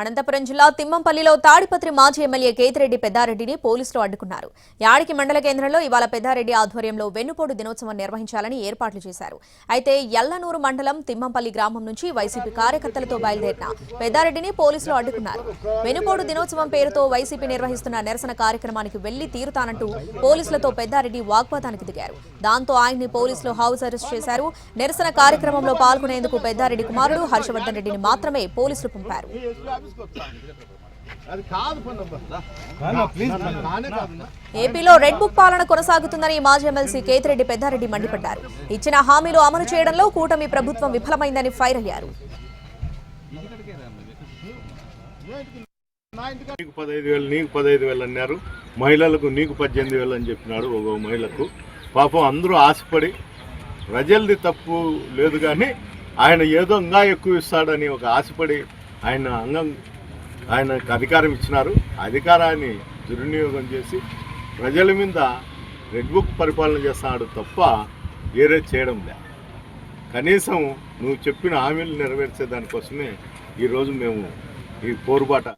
అనంతపురం జిల్లా తిమ్మంపల్లిలో తాడిపత్రి మాజీ ఎమ్మెల్యే కేతిరెడ్డి పెద్దారెడ్డిని పోలీసులు అడ్డుకున్నారు. యాడికి మండల కేంద్రంలో ఇవాళ పెద్దారెడ్డి ఆధ్వర్యంలో వెన్నుపోటు దినోత్సవం నిర్వహించాలని ఏర్పాట్లు చేశారు. అయితే యల్లనూరు మండలం తిమ్మంపల్లి గ్రామం నుంచి వైసీపీ కార్యకర్తలతో బయలుదేరిన పెద్దారెడ్డిని పోలీసులు అడ్డుకున్నారు. వెన్నుపోటు దినోత్సవం పేరుతో వైసీపీ నిర్వహిస్తున్న నిరసన కార్యక్రమానికి వెళ్లి తీరుతానంటూ పోలీసులతో పెద్దారెడ్డి వాగ్వాదానికి దిగారు. దాంతో ఆయన్ని పోలీసులు హౌస్ అరెస్ట్ చేశారు. నిరసన కార్యక్రమంలో పాల్గొనేందుకు పెద్దారెడ్డి కుమారుడు హర్షవర్ధన్ రెడ్డిని మాత్రమే పోలీసులు పంపారు. ఏపీలో రెడ్ బుక్ పాలన కొనసాగుతుందని మాజీ ఎమ్మెల్సీ కేతిరెడ్డి పెద్దారెడ్డి మండిపడ్డారు. ఇచ్చిన హామీలు అమలు చేయడంలో కూటమి ప్రభుత్వం విఫలమైందని ఫైర్ అయ్యారు. నీకు 15,000 నీకు 15,000 అన్నారు. మహిళలకు నీకు 18,000 అని చెప్పినాడు. ఒక మహిళకు పాపం అందరూ ఆశపడి ప్రజలది తప్పు లేదు కానీ ఆయన ఏదో ఇంకా ఎక్కువ ఇస్తాడని ఒక ఆశపడి ఆయనకు అధికారం ఇచ్చినారు. అధికారాన్ని దుర్వినియోగం చేసి ప్రజల మీద రెడ్ బుక్ పరిపాలన చేస్తున్నాడు తప్ప వేరే చేయడం లేదు. కనీసం నువ్వు చెప్పిన హామీలు నెరవేర్చే దానికోసమే ఈరోజు మేము ఈ పోరుబాట